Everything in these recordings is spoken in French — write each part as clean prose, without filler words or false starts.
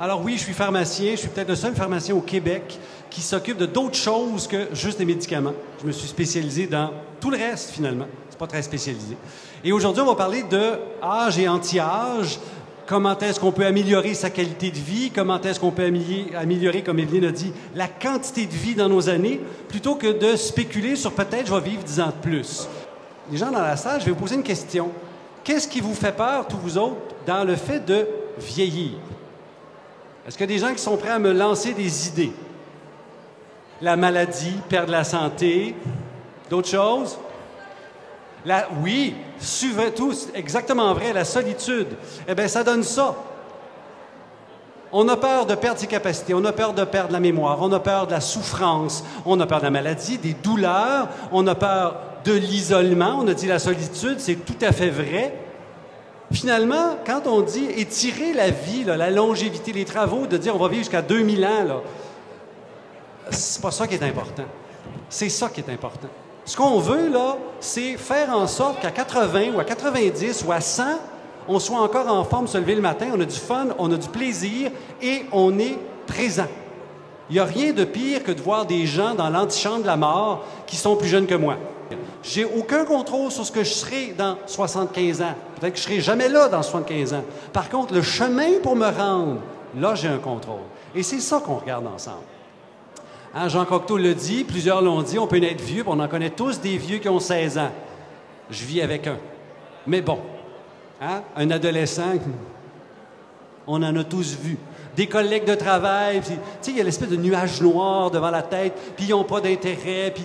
Alors oui, je suis pharmacien. Je suis peut-être le seul pharmacien au Québec qui s'occupe de d'autres choses que juste des médicaments. Je me suis spécialisé dans tout le reste, finalement. C'est pas très spécialisé. Et aujourd'hui, on va parler de âge et anti-âge. Comment est-ce qu'on peut améliorer sa qualité de vie? Comment est-ce qu'on peut améliorer, comme Evelyne a dit, la quantité de vie dans nos années, plutôt que de spéculer sur peut-être je vais vivre 10 ans de plus. Les gens dans la salle, je vais vous poser une question. Qu'est-ce qui vous fait peur, tous vous autres, dans le fait de vieillir? Est-ce qu'il y a des gens qui sont prêts à me lancer des idées? La maladie, perdre la santé, d'autres choses? Oui, tout, exactement vrai, la solitude. Eh bien, ça donne ça. On a peur de perdre ses capacités, on a peur de perdre la mémoire, on a peur de la souffrance, on a peur de la maladie, des douleurs, on a peur de l'isolement. On a dit la solitude, c'est tout à fait vrai. Finalement, quand on dit étirer la vie, là, la longévité, les travaux, de dire on va vivre jusqu'à 2000 ans, là, c'est pas ça qui est important. C'est ça qui est important. Ce qu'on veut, là, c'est faire en sorte qu'à 80 ou à 90 ou à 100, on soit encore en forme, se lever le matin, on a du fun, on a du plaisir et on est présent. Il n'y a rien de pire que de voir des gens dans l'antichambre de la mort qui sont plus jeunes que moi. J'ai aucun contrôle sur ce que je serai dans 75 ans. Peut-être que je ne serai jamais là dans 75 ans. Par contre, le chemin pour me rendre, là, j'ai un contrôle. Et c'est ça qu'on regarde ensemble. Hein, Jean Cocteau le dit, plusieurs l'ont dit, on peut naître vieux, puis on en connaît tous des vieux qui ont 16 ans. Je vis avec un. Mais bon, hein, un adolescent, on en a tous vu. Des collègues de travail, tu sais, il y a l'espèce de nuage noir devant la tête, puis ils n'ont pas d'intérêt, puis...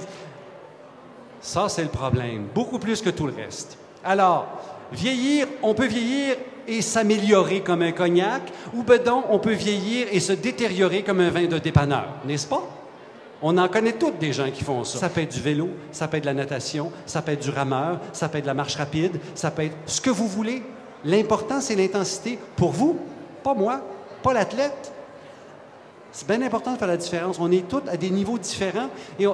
Ça, c'est le problème, beaucoup plus que tout le reste. Alors, vieillir, on peut vieillir et s'améliorer comme un cognac, ou ben donc, on peut vieillir et se détériorer comme un vin de dépanneur, n'est-ce pas? On en connaît toutes des gens qui font ça. Ça peut être du vélo, ça peut être de la natation, ça peut être du rameur, ça peut être de la marche rapide, ça peut être ce que vous voulez. L'important, c'est l'intensité. Pour vous, pas moi, pas l'athlète. C'est bien important de faire la différence. On est tous à des niveaux différents. Et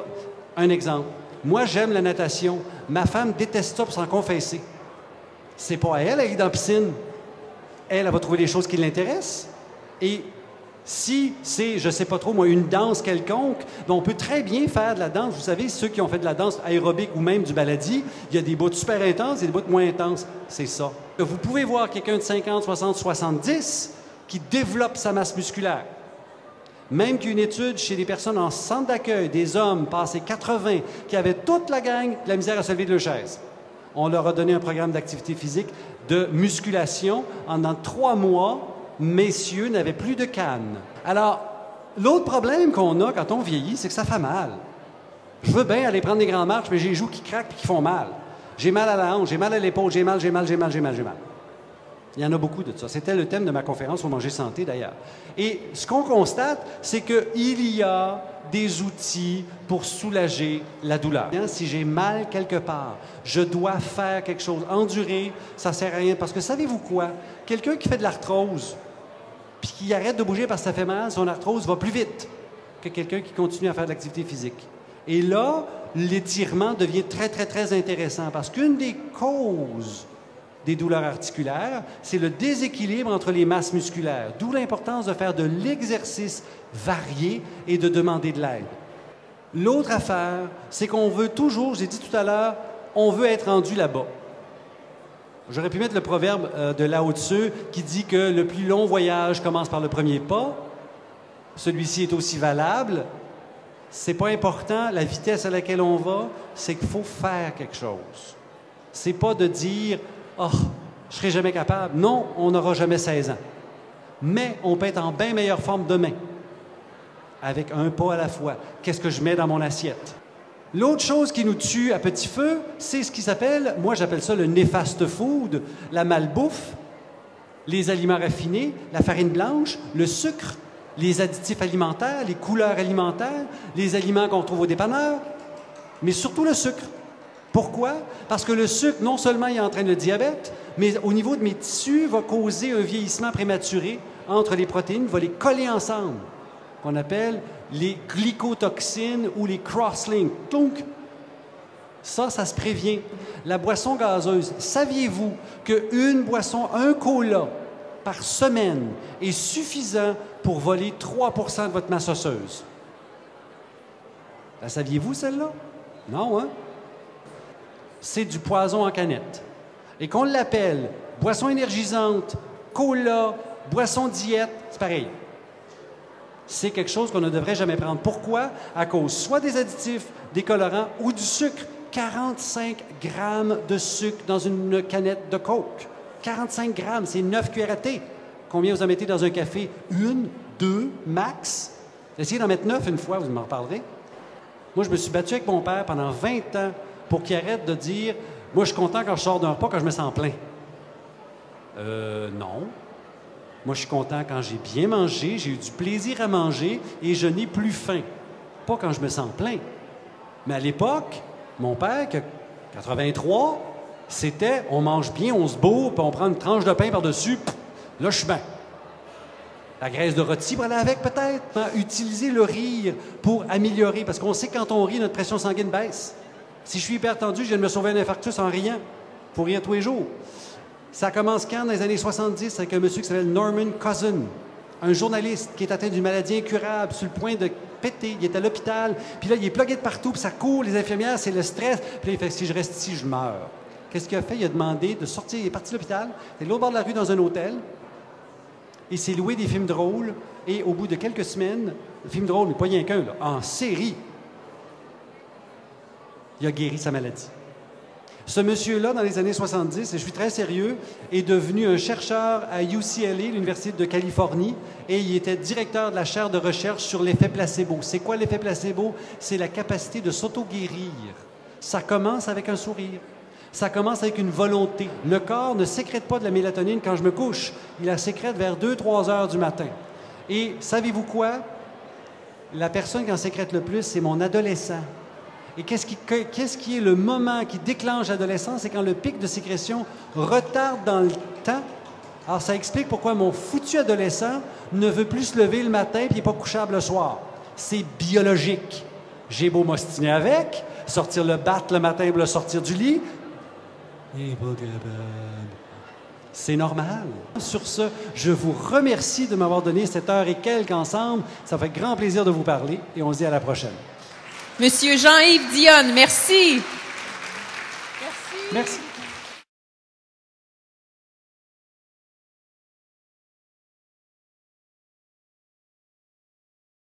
un exemple. Moi, j'aime la natation. Ma femme déteste ça pour s'en confesser. C'est pas à elle d'aller dans la piscine. Elle va trouver des choses qui l'intéressent. Et si c'est, je sais pas trop, moi, une danse quelconque, on peut très bien faire de la danse. Vous savez, ceux qui ont fait de la danse aérobique ou même du baladi, il y a des bouts super intenses et des bouts moins intenses. C'est ça. Vous pouvez voir quelqu'un de 50, 60, 70 qui développe sa masse musculaire. Même qu'une étude chez des personnes en centre d'accueil, des hommes passés 80, qui avaient toute la gang de la misère à se lever de leur chaise. On leur a donné un programme d'activité physique, de musculation. En 3 mois, messieurs n'avaient plus de canne. Alors, l'autre problème qu'on a quand on vieillit, c'est que ça fait mal. Je veux bien aller prendre des grandes marches, mais j'ai les joues qui craquent et qui font mal. J'ai mal à la hanche, j'ai mal à l'épaule, j'ai mal. Il y en a beaucoup de ça. C'était le thème de ma conférence au Manger Santé, d'ailleurs. Et ce qu'on constate, c'est qu'il y a des outils pour soulager la douleur. Si j'ai mal quelque part, je dois faire quelque chose. Endurer, ça ne sert à rien. Parce que savez-vous quoi? Quelqu'un qui fait de l'arthrose, puis qui arrête de bouger parce que ça fait mal, son arthrose va plus vite que quelqu'un qui continue à faire de l'activité physique. Et là, l'étirement devient très, très, très intéressant. Parce qu'une des causes des douleurs articulaires, c'est le déséquilibre entre les masses musculaires, d'où l'importance de faire de l'exercice varié et de demander de l'aide. L'autre affaire, c'est qu'on veut toujours, j'ai dit tout à l'heure, on veut être rendu là-bas. J'aurais pu mettre le proverbe de Lao Tzu qui dit que le plus long voyage commence par le premier pas. Celui-ci est aussi valable. C'est pas important, la vitesse à laquelle on va, c'est qu'il faut faire quelque chose. C'est pas de dire « Oh, je serai jamais capable. » Non, on n'aura jamais 16 ans. Mais on peut être en bien meilleure forme demain, avec un pas à la fois. Qu'est-ce que je mets dans mon assiette? L'autre chose qui nous tue à petit feu, c'est ce qui s'appelle, moi j'appelle ça le néfaste food, la malbouffe, les aliments raffinés, la farine blanche, le sucre, les additifs alimentaires, les couleurs alimentaires, les aliments qu'on trouve au dépanneur, mais surtout le sucre. Pourquoi? Parce que le sucre, non seulement il entraîne le diabète, mais au niveau de mes tissus, va causer un vieillissement prématuré entre les protéines, va les coller ensemble, qu'on appelle les glycotoxines ou les cross-links. Donc, ça se prévient. La boisson gazeuse, saviez-vous qu'une boisson, un cola, par semaine est suffisant pour voler 3 % de votre masse osseuse. La saviez-vous, celle-là? Non, hein? C'est du poison en canette. Et qu'on l'appelle boisson énergisante, cola, boisson diète, c'est pareil. C'est quelque chose qu'on ne devrait jamais prendre. Pourquoi? À cause soit des additifs, des colorants ou du sucre. 45 grammes de sucre dans une canette de Coke. 45 grammes, c'est 9 cuillères à thé. Combien vous en mettez dans un café? 1, 2, max. Essayez d'en mettre 9 une fois, vous m'en reparlerez. Moi, je me suis battu avec mon père pendant 20 ans pour qu'il arrête de dire « Moi, je suis content quand je sors d'un repas, quand je me sens plein. » Non. Moi, je suis content quand j'ai bien mangé, j'ai eu du plaisir à manger et je n'ai plus faim. Pas quand je me sens plein. Mais à l'époque, mon père, qui a 83, c'était on mange bien, on se bourre, puis on prend une tranche de pain par-dessus, là, je suis bien. La graisse de rôti pour aller avec, peut-être. Utiliser le rire pour améliorer, parce qu'on sait que quand on rit, notre pression sanguine baisse. Si je suis hypertendu, je viens de me sauver un infarctus en riant. Il faut rire tous les jours. Ça commence quand? Dans les années 70, avec un monsieur qui s'appelle Norman Cousin, un journaliste qui est atteint d'une maladie incurable, sur le point de péter. Il est à l'hôpital, puis là, il est plugué de partout, puis ça court, les infirmières, c'est le stress. Puis là, il fait, si je reste ici, je meurs. Qu'est-ce qu'il a fait? Il a demandé de sortir, il est parti de l'hôpital, il est de l'autre bord de la rue dans un hôtel, il s'est loué des films drôles, et au bout de quelques semaines, le film drôle, mais pas rien qu'un, là, en série, il a guéri sa maladie. Ce monsieur-là, dans les années 70, et je suis très sérieux, est devenu un chercheur à UCLA, l'Université de Californie, et il était directeur de la chaire de recherche sur l'effet placebo. C'est quoi l'effet placebo? C'est la capacité de s'auto-guérir. Ça commence avec un sourire. Ça commence avec une volonté. Le corps ne sécrète pas de la mélatonine quand je me couche. Il la sécrète vers 2-3 heures du matin. Et savez-vous quoi? La personne qui en sécrète le plus, c'est mon adolescent. Et qu'est-ce qui est le moment qui déclenche l'adolescence? C'est quand le pic de sécrétion retarde dans le temps. Alors, ça explique pourquoi mon foutu adolescent ne veut plus se lever le matin et il n'est pas couchable le soir. C'est biologique. J'ai beau m'ostiner avec, sortir le bat le matin pour le sortir du lit. Il n'est pas capable. C'est normal. Sur ce, je vous remercie de m'avoir donné cette heure et quelques ensemble. Ça fait grand plaisir de vous parler et on se dit à la prochaine. Monsieur Jean-Yves Dionne, merci. Merci.